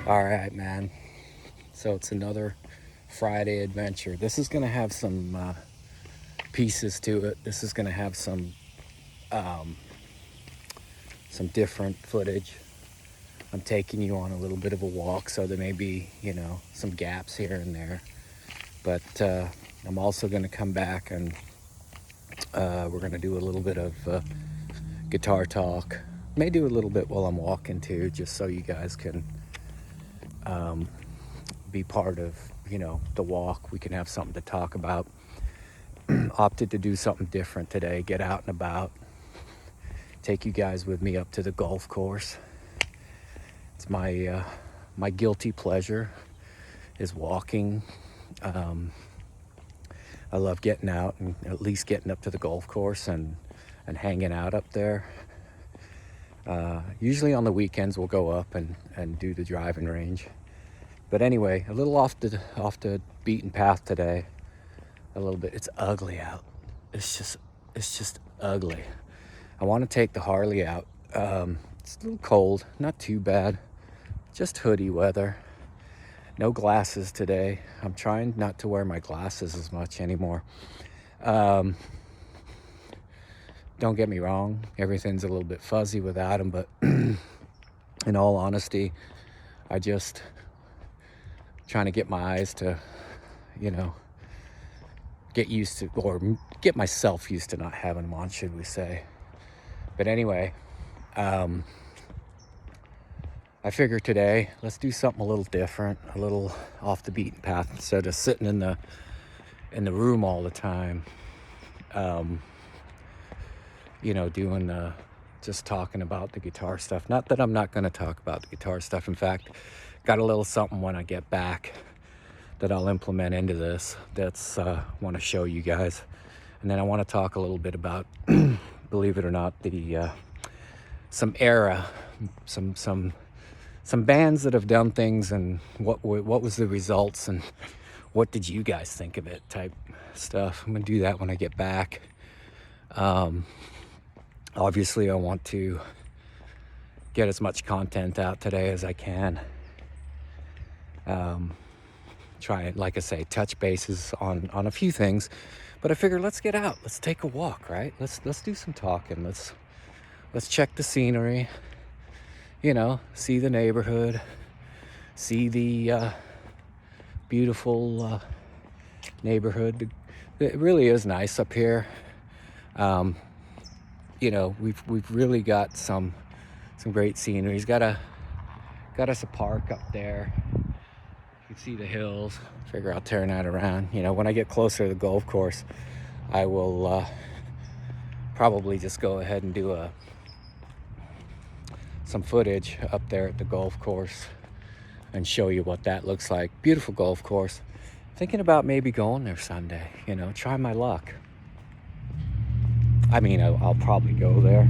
All right, man. So it's another Friday adventure. This is going to have some pieces to it. This is going to have some different footage. I'm taking you on a little bit of a walk, so there may be, some gaps here and there. But I'm also going to come back and we're going to do a little bit of guitar talk. May do a little bit while I'm walking too, just so you guys can be part of, the walk. We can have something to talk about. Opted to do something different today, get out and about, take you guys with me up to the golf course. It's my guilty pleasure is walking. I love getting out and at least getting up to the golf course and hanging out up there. Usually on the weekends we'll go up and do the driving range. But anyway, a little off the beaten path today. A little bit. It's ugly out. It's just ugly. I want to take the Harley out. It's a little cold, not too bad. Just hoodie weather. No glasses today. I'm trying not to wear my glasses as much anymore. Don't get me wrong, everything's a little bit fuzzy without them, but in all honesty, I just trying to get my eyes to, get used to, or get myself used to not having them on, should we say. But anyway, I figure today, let's do something a little different, a little off the beaten path, instead of sitting in the room all the time, doing just talking about the guitar stuff. Not that I'm not going to talk about the guitar stuff. In fact, got a little something when I get back that I'll implement into this. That's want to show you guys. And then I want to talk a little bit about, believe it or not, the some bands that have done things and what was the results and what did you guys think of it type stuff. I'm gonna do that when I get back. Obviously I want to get as much content out today as I can. Try and, like I say, touch bases on a few things, but I figure let's get out, let's take a walk, right? Let's do some talking. Let's check the scenery, see the neighborhood, see the beautiful neighborhood. It really is nice up here. We've really got some great scenery. He's got us a park up there. You can see the hills. Figure I'll turn that around. When I get closer to the golf course, I will probably just go ahead and do some footage up there at the golf course and show you what that looks like. Beautiful golf course. Thinking about maybe going there Sunday, try my luck. I mean, I'll probably go there.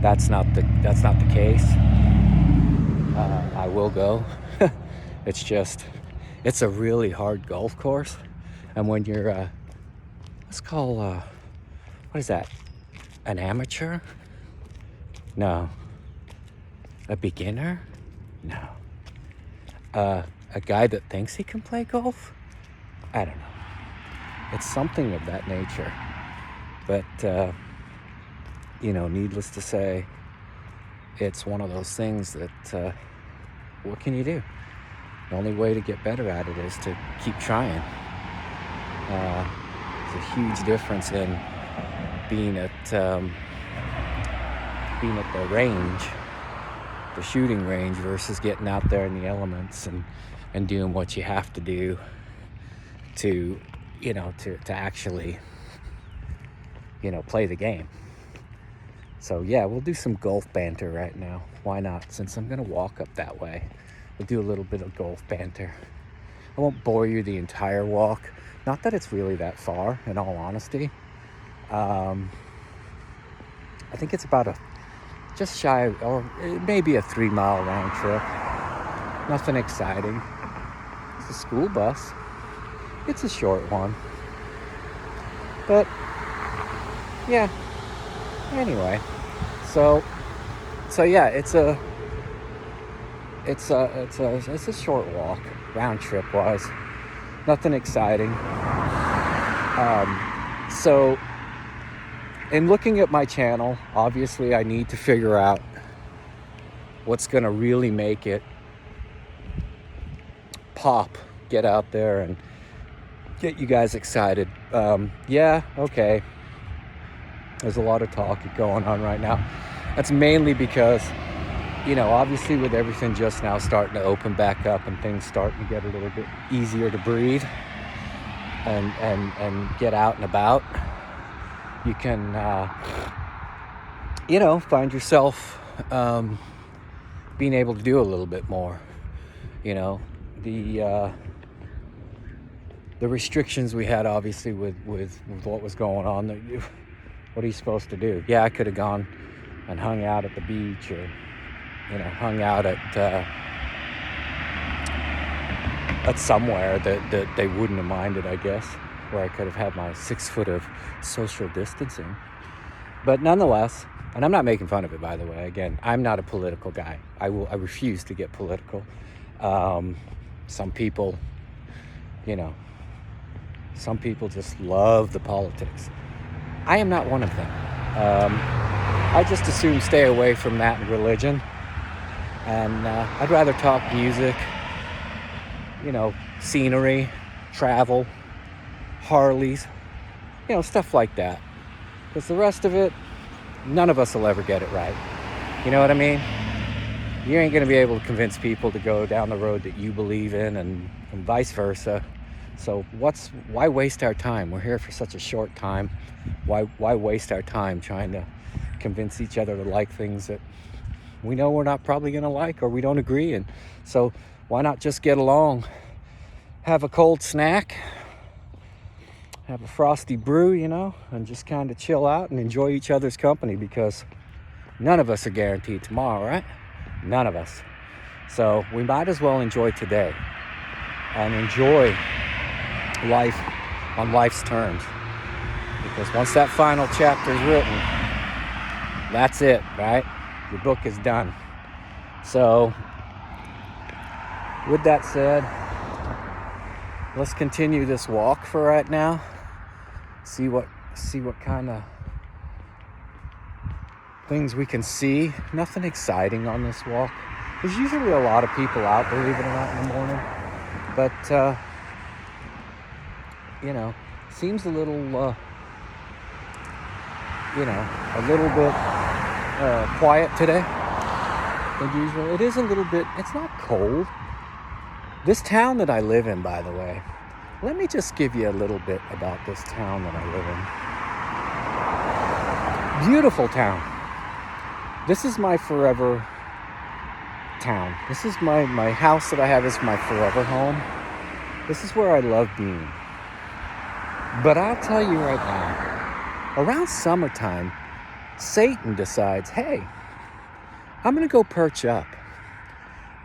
That's not the case. I will go. It's a really hard golf course. And when you're, let's call, what is that? An amateur? No. A beginner? No. A guy that thinks he can play golf? I don't know. It's something of that nature. But, needless to say, it's one of those things that, what can you do? The only way to get better at it is to keep trying. There's a huge difference in being at the range, the shooting range, versus getting out there in the elements and doing what you have to do to actually, play the game. So yeah, we'll do some golf banter right now. Why not? Since I'm gonna walk up that way, we'll do a little bit of golf banter. I won't bore you the entire walk. Not that it's really that far, in all honesty. I think it's about just shy of, or it may be a 3-mile round trip. Nothing exciting. It's a school bus. It's a short one. But yeah, anyway, so yeah, it's it's a short walk, round trip wise. Nothing exciting. So in looking at my channel, obviously I need to figure out what's gonna really make it pop, get out there and get you guys excited. Yeah, okay. There's a lot of talk going on right now. That's mainly because, obviously with everything just now starting to open back up and things starting to get a little bit easier to breathe and get out and about, you can, find yourself being able to do a little bit more. The restrictions we had, obviously, with what was going on. What are you supposed to do? Yeah, I could have gone and hung out at the beach, or hung out at somewhere that they wouldn't have minded, I guess, where I could have had my 6 foot of social distancing. But nonetheless, and I'm not making fun of it, by the way. Again, I'm not a political guy. I refuse to get political. Some people, some people just love the politics. I am not one of them. I just assume stay away from that and religion. And I'd rather talk music, scenery, travel, Harleys, stuff like that. Because the rest of it, none of us will ever get it right. You know what I mean? You ain't going to be able to convince people to go down the road that you believe in, and vice versa. So why waste our time? We're here for such a short time. Why waste our time trying to convince each other to like things that we know we're not probably going to like, or we don't agree in? So why not just get along, have a cold snack, have a frosty brew, and just kind of chill out and enjoy each other's company, because none of us are guaranteed tomorrow, right? None of us. So we might as well enjoy today and enjoy life on life's terms, because once that final chapter is written, that's it, right? Your book is done. So with that said, let's continue this walk for right now. See what kind of things we can see. Nothing exciting on this walk. There's usually a lot of people out, believe it or not, in the morning. But seems a little bit quiet today than usual. It is a little bit, it's not cold. This town that I live in, by the way, let me just give you a little bit about this town that I live in. Beautiful town. This is my forever town. This is my house that I have is my forever home. This is where I love being. But I'll tell you right now, around summertime, Satan decides, hey, I'm going to go perch up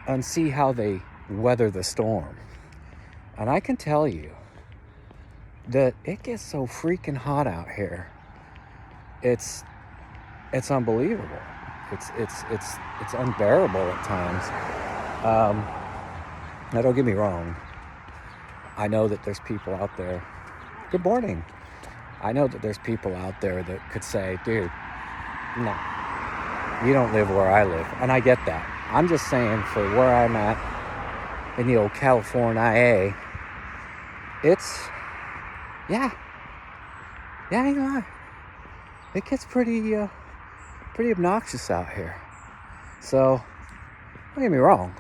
and see how they weather the storm. And I can tell you that it gets so freaking hot out here. It's unbelievable. It's unbearable at times. Now don't get me wrong. I know that there's people out there. Good morning. I know that there's people out there that could say, dude, no, you don't live where I live. And I get that. I'm just saying, for where I'm at in the old California, it's, I ain't gonna lie. It gets pretty obnoxious out here. So, don't get me wrong.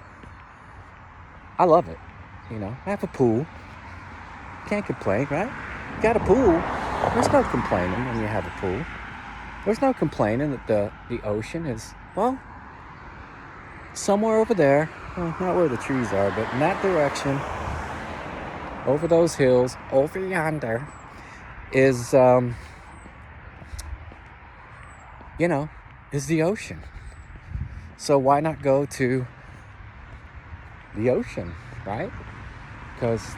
I love it. I have a pool. Can't complain, right? You got a pool. There's no complaining when you have a pool. There's no complaining that the ocean is, well, somewhere over there. Well, not where the trees are, but in that direction, over those hills, over yonder, is, is the ocean. So why not go to the ocean, right? Because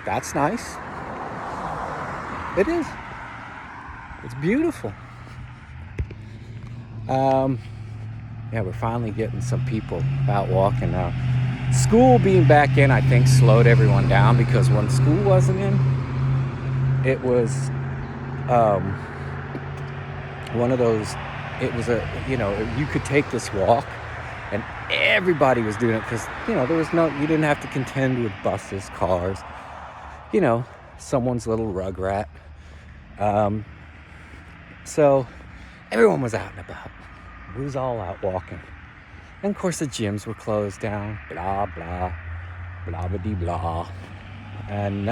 that's nice. It is. It's beautiful. Yeah, we're finally getting some people out walking now. School being back in, I think, slowed everyone down, because when school wasn't in, it was one of those, it was you could take this walk and everybody was doing it, because, there was you didn't have to contend with buses, cars, someone's little rug rat. So everyone was out and about. We was all out walking. And of course the gyms were closed down, blah, blah, blah, blah, blah. And,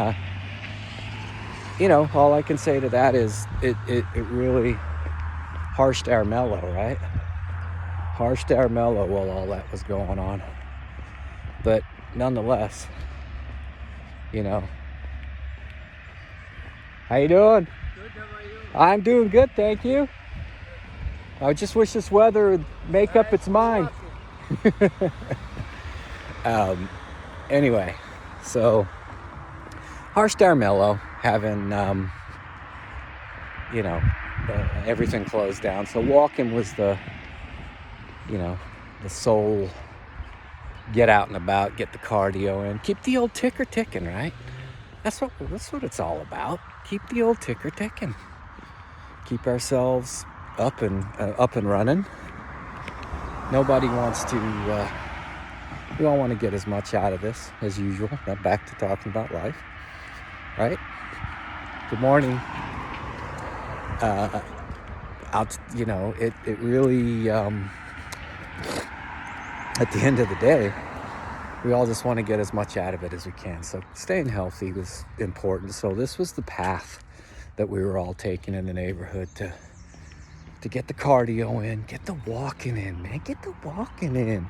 all I can say to that is it really harshed our mellow, right? Harshed our mellow while all that was going on. But nonetheless, How you doing? Good, how are you? I'm doing good, thank you. I just wish this weather would make up its mind. Anyway, so Harsh Darmello having, everything closed down. So walking was the sole get out and about, get the cardio in, keep the old ticker ticking, right? That's what it's all about. Keep the old ticker ticking. Keep ourselves up and running. Nobody wants to. We all want to get as much out of this as usual. Now back to talking about life, right? Good morning. It really. At the end of the day, we all just want to get as much out of it as we can. So staying healthy was important. So this was the path that we were all taking in the neighborhood to get the cardio in, get the walking in, man. Get the walking in.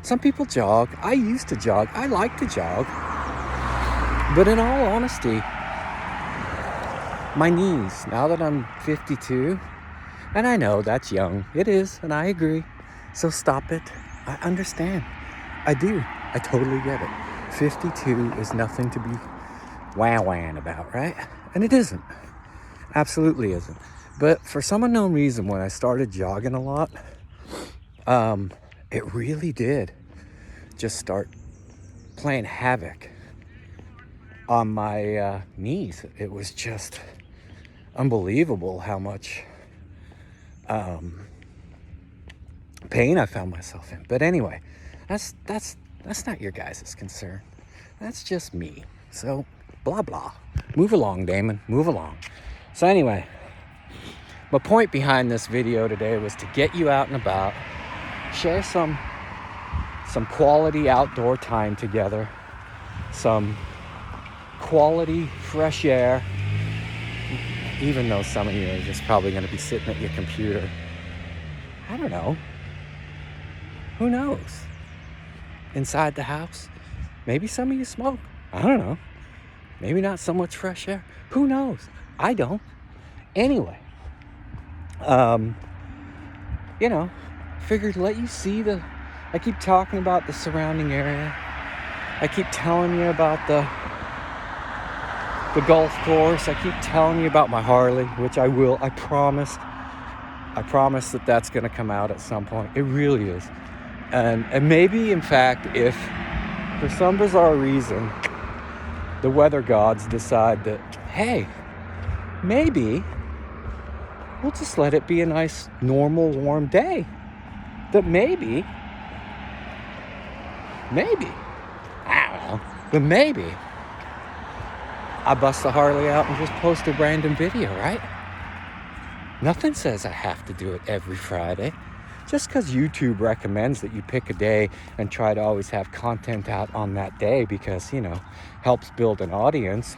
Some people jog. I used to jog. I like to jog. But in all honesty, my knees, now that I'm 52, and I know that's young. It is, and I agree. So stop it. I understand. I do. I totally get it. 52 is nothing to be wah-wahing about, right? And it isn't. Absolutely isn't. But for some unknown reason, when I started jogging a lot, it really did just start playing havoc on my knees. It was just unbelievable how much pain I found myself in. But anyway, that's not your guys' concern. That's just me. So blah blah. Move along, Damon. Move along. So anyway, my point behind this video today was to get you out and about, share some quality outdoor time together, some quality fresh air, even though some of you are just probably going to be sitting at your computer. I don't know. Who knows? Inside the house, maybe some of you smoke. I don't know. Maybe not so much fresh air. Who knows? I don't. Anyway, figured let you see I keep talking about the surrounding area. I keep telling you about the golf course. I keep telling you about my Harley, which I will. I promise that that's going to come out at some point. It really is. And maybe, in fact, if for some bizarre reason the weather gods decide that, hey, maybe we'll just let it be a nice, normal, warm day. That maybe, I don't know, but maybe I bust the Harley out and just post a random video, right? Nothing says I have to do it every Friday. Just because YouTube recommends that you pick a day and try to always have content out on that day because, helps build an audience,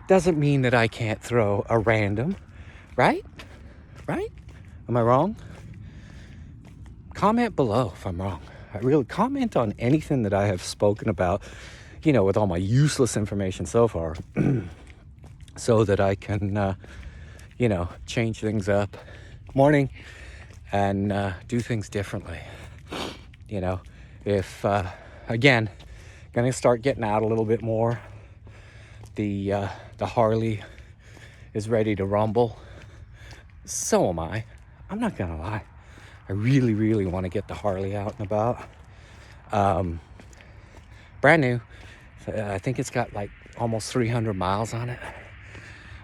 doesn't mean that I can't throw a random, right? Right? Am I wrong? Comment below if I'm wrong. I really comment on anything that I have spoken about, with all my useless information so far, so that I can, change things up. Morning. And do things differently. If, again, going to start getting out a little bit more. The Harley is ready to rumble. So am I. I'm not gonna lie. I really, really want to get the Harley out and about. Brand new. I think it's got like almost 300 miles on it.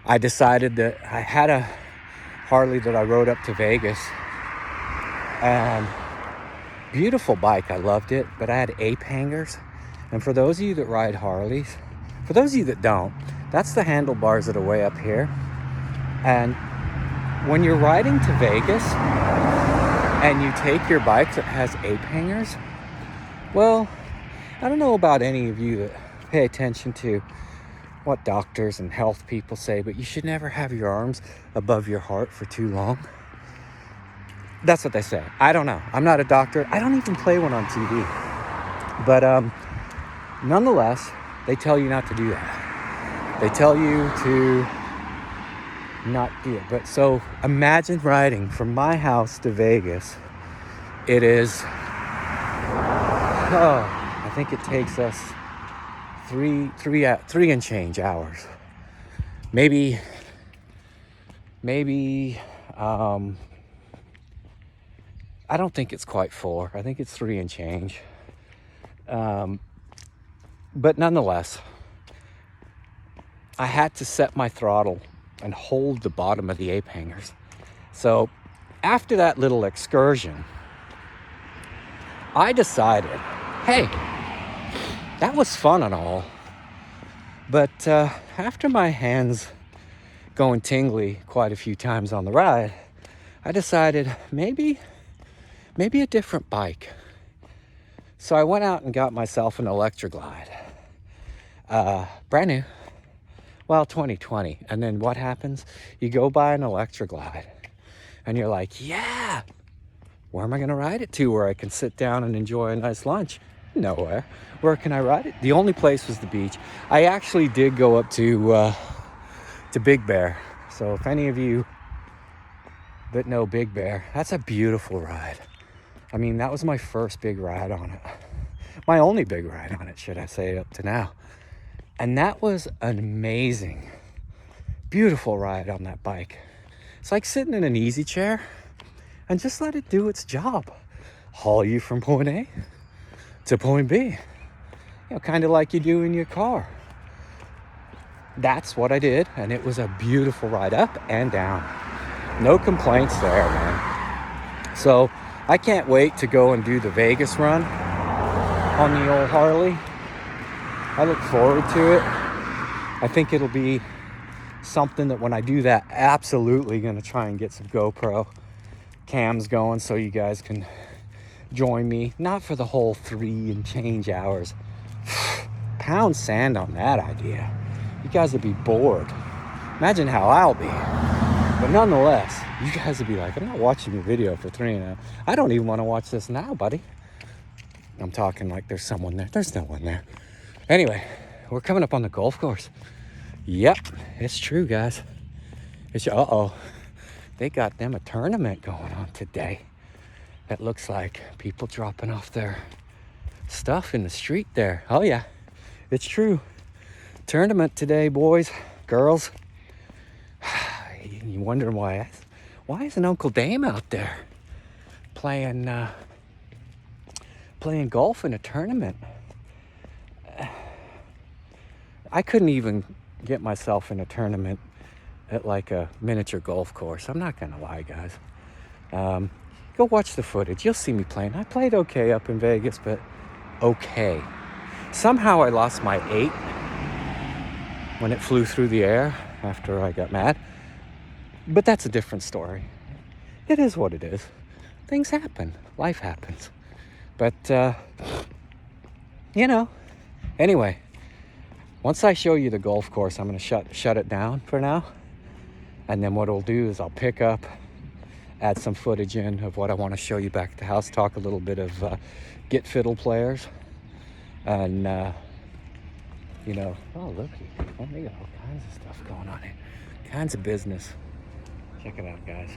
I decided that I had a Harley that I rode up to Vegas, and beautiful bike. I loved it, but I had ape hangers. And for those of you that ride Harleys, for those of you that don't, that's the handlebars that are way up here. And when you're riding to Vegas and you take your bike that has ape hangers, well, I don't know about any of you that pay attention to what doctors and health people say, but you should never have your arms above your heart for too long. That's what they say. I don't know. I'm not a doctor. I don't even play one on TV. But nonetheless, they tell you not to do that. They tell you to not do it. But so imagine riding from my house to Vegas. It is, I think it takes us three and change hours. Maybe, I don't think it's quite 4. I think it's 3 and change. But nonetheless, I had to set my throttle and hold the bottom of the ape hangers. So after that little excursion, I decided, hey, that was fun and all. But after my hands going tingly quite a few times on the ride, I decided maybe a different bike. So I went out and got myself an Electroglide. Brand new. Well, 2020. And then what happens? You go buy an Electroglide and you're like, yeah, where am I going to ride it to where I can sit down and enjoy a nice lunch? Nowhere. Where can I ride it? The only place was the beach. I actually did go up to Big Bear. So if any of you that know Big Bear, that's a beautiful ride. I mean, that was my first big ride on it. My only big ride on it, should I say, up to now. And that was an amazing, beautiful ride on that bike. It's like sitting in an easy chair and just let it do its job. Haul you from point A to point B. You know, kind of like you do in your car. That's what I did, and it was a beautiful ride up and down. No complaints there, man. So I can't wait to go and do the Vegas run on the old Harley. I look forward to it. I think it'll be something that when I do that, absolutely going to try and get some GoPro cams going so you guys can join me. Not for the whole 3 and change hours. Pound sand on that idea. You guys would be bored. Imagine how I'll be. But nonetheless, you guys would be like, I'm not watching your video for 3 and a half. I don't even want to watch this now, buddy. I'm talking like there's someone there. There's no one there. Anyway, we're coming up on the golf course. Yep, it's true, guys. Uh-oh. They got them a tournament going on today. It looks like people dropping off their stuff in the street there. Oh, yeah, it's true. Tournament today, boys, girls. You wondering why isn't Uncle Dame out there playing golf in a tournament? I couldn't even get myself in a tournament at like a miniature golf course. I'm not gonna lie, guys. Go watch the footage. You'll see me playing. I played okay up in Vegas, but okay. Somehow I lost my 8 when it flew through the air after I got mad. But that's a different story. It is what it is. Things happen. Life happens. But, anyway, once I show you the golf course, I'm going to shut it down for now. And then what I'll do is I'll pick up, add some footage in of what I want to show you back at the house, talk a little bit of get fiddle players. And, oh, looky. Oh, they got all kinds of stuff going on here. Kinds of business. Check it out, guys.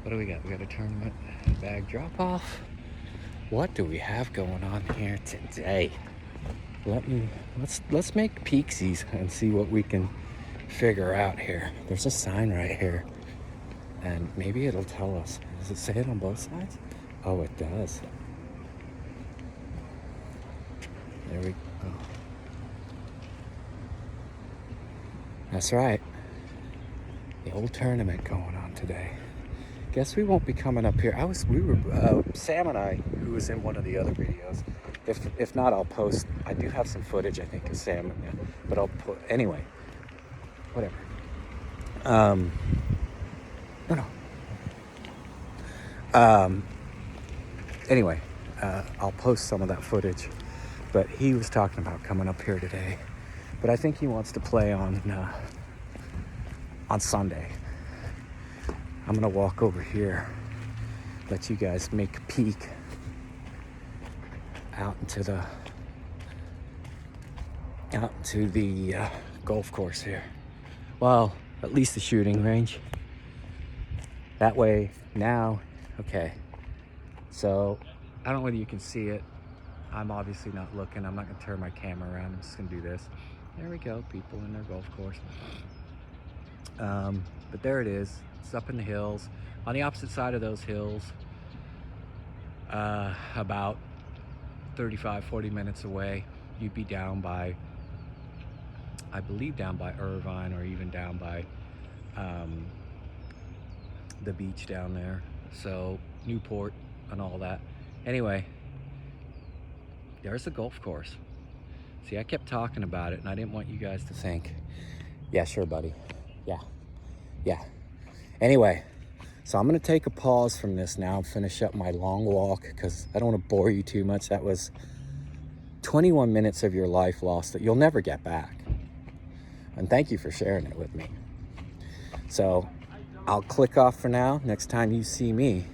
What do we got? We got a tournament bag drop-off. What do we have going on here today? Let's make peeksies and see what we can figure out here. There's a sign right here. And maybe it'll tell us. Does it say it on both sides? Oh, it does. There we go. That's right. The old tournament going on today. Guess we won't be coming up here. Sam and I, who was in one of the other videos. If not, I'll post. I do have some footage, I think, of Sam, but I'll put anyway. Whatever. No. Anyway, I'll post some of that footage. But he was talking about coming up here today. But I think he wants to play on Sunday. I'm gonna walk over here, let you guys make a peek out into the golf course here. Well, at least the shooting range. That way now, okay. So I don't know whether you can see it. I'm obviously not looking. I'm not gonna turn my camera around. I'm just gonna do this. There we go, people in their golf course. But there it is. It's up in the hills. On the opposite side of those hills, about 35, 40 minutes away, you'd be down by, I believe down by Irvine, or even down by the beach down there. So Newport and all that. Anyway, there's the golf course. See, I kept talking about it and I didn't want you guys to think, yeah, sure, buddy. Yeah. Anyway, so I'm gonna take a pause from this now and finish up my long walk because I don't want to bore you too much. That was 21 minutes of your life lost that you'll never get back. And thank you for sharing it with me. So I'll click off for now. Next time you see me,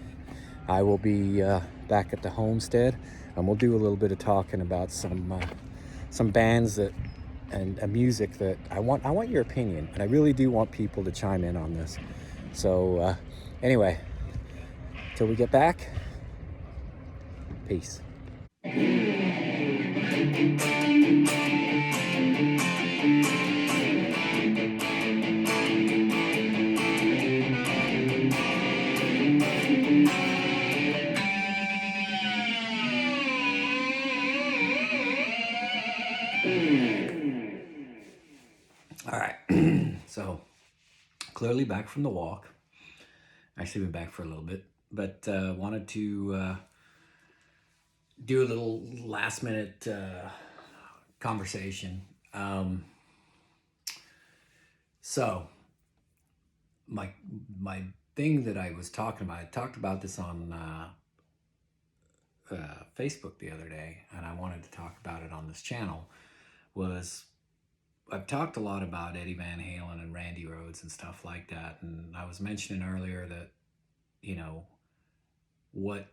I will be back at the homestead, and we'll do a little bit of talking about some bands that and music that I want your opinion, and I really do want people to chime in on this. So anyway, till we get back, peace. All right, so clearly back from the walk. Actually been back for a little bit, but wanted to do a little last minute conversation. So my thing that I was talking about, I talked about this on Facebook the other day, and I wanted to talk about it on this channel, was I've talked a lot about Eddie Van Halen and Randy Rhoads and stuff like that. And I was mentioning earlier that, you know, what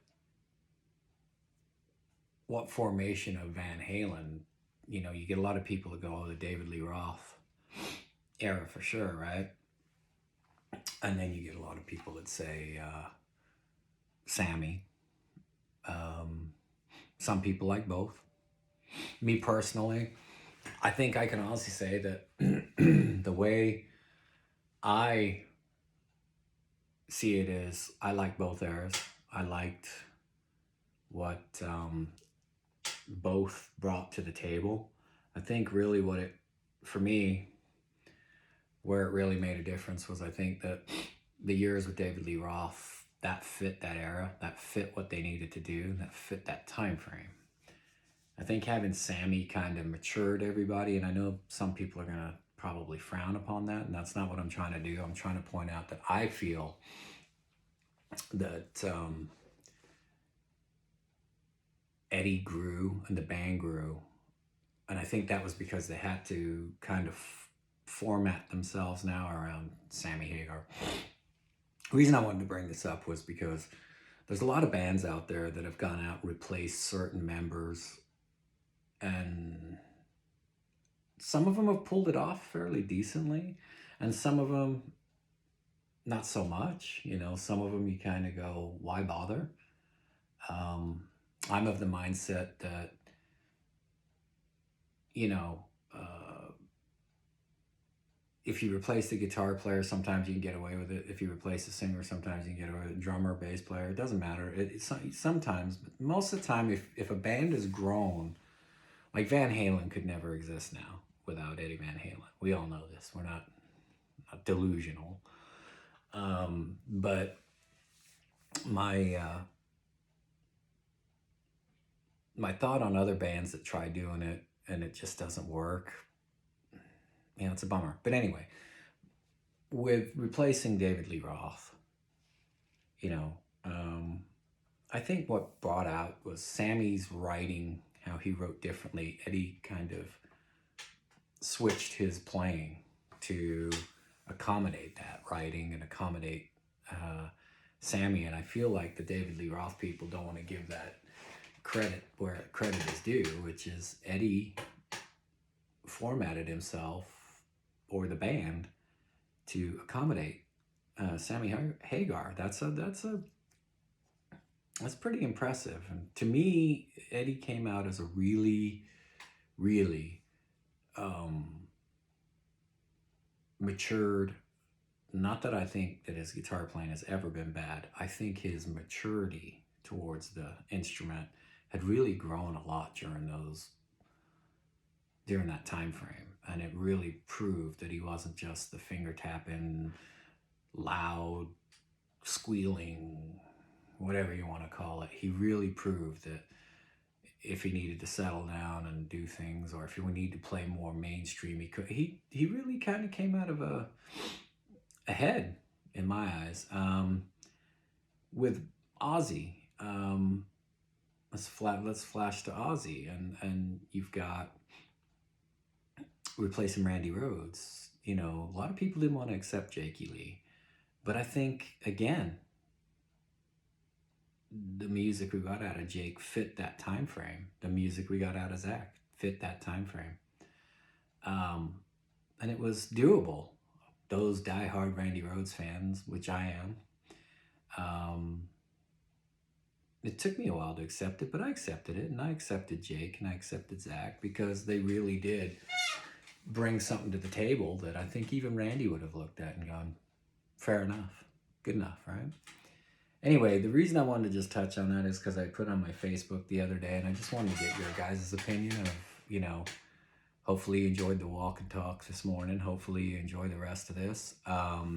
formation of Van Halen, you know, you get a lot of people that go, oh, the David Lee Roth era for sure, right? And then you get a lot of people that say Sammy. Some people like both. Me personally, I think I can honestly say that the way I see it is I like both eras. I liked what both brought to the table. I think really what it, for me, where it really made a difference was I think that the years with David Lee Roth, that fit that era, that fit what they needed to do, that fit that time frame. I think having Sammy kind of matured everybody, and I know some people are going to probably frown upon that, and that's not what I'm trying to do. I'm trying to point out that I feel that Eddie grew and the band grew, and I think that was because they had to kind of format themselves now around Sammy Hagar. The reason I wanted to bring this up was because there's a lot of bands out there that have gone out and replaced certain members, and some of them have pulled it off fairly decently, and some of them not so much. You know, some of them you kind of go, why bother? I'm of the mindset that, you know, if you replace the guitar player, sometimes you can get away with it. If you replace a singer, sometimes you can get away with it. Drummer, bass player, it doesn't matter. Sometimes, but most of the time, if a band has grown, like Van Halen could never exist now without Eddie Van Halen. We all know this. We're not delusional. But my thought on other bands that try doing it and it just doesn't work, it's a bummer. But anyway, with replacing David Lee Roth, I think what brought out was Sammy's writing, how he wrote differently. Eddie kind of switched his playing to accommodate that writing and accommodate Sammy. And I feel like the David Lee Roth people don't want to give that credit where credit is due, which is Eddie formatted himself or the band to accommodate Sammy Hagar. That's pretty impressive. And to me, Eddie came out as a really, really matured. Not that I think that his guitar playing has ever been bad. I think his maturity towards the instrument had really grown a lot during that time frame, and it really proved that he wasn't just the finger tapping, loud, squealing, whatever you want to call it. He really proved that if he needed to settle down and do things, or if he would need to play more mainstream, he could. He really kind of came out of ahead in my eyes. With Ozzy, let's flash to Ozzy, and you've got replacing Randy Rhoads. A lot of people didn't want to accept Jakey Lee, but I think again, the music we got out of Jake fit that time frame. The music we got out of Zach fit that time frame, and it was doable. Those diehard Randy Rhoads fans, which I am, it took me a while to accept it, but I accepted it, and I accepted Jake, and I accepted Zach, because they really did bring something to the table that I think even Randy would have looked at and gone, fair enough, good enough, right? Anyway, the reason I wanted to just touch on that is because I put on my Facebook the other day, and I just wanted to get your guys' opinion of, hopefully you enjoyed the walk and talk this morning. Hopefully you enjoy the rest of this. I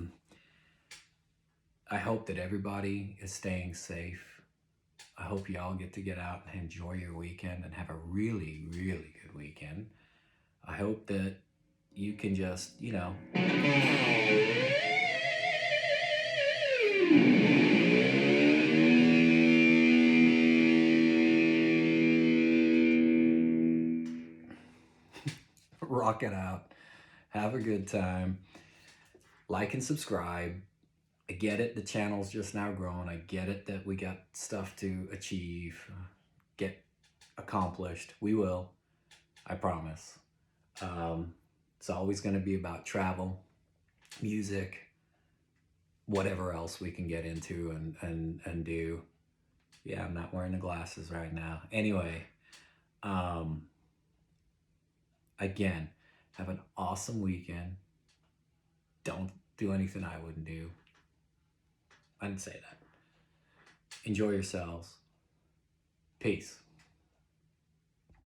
hope that everybody is staying safe. I hope y'all get to get out and enjoy your weekend and have a really, really good weekend. I hope that you can just, rock it out. Have a good time. Like and subscribe. I get it, the channel's just now growing. I get it that we got stuff to achieve, get accomplished. We will, I promise. It's always going to be about travel, music, whatever else we can get into and do. Yeah, I'm not wearing the glasses right now. Anyway, again, have an awesome weekend. Don't do anything I wouldn't do. I didn't say that. Enjoy yourselves. Peace.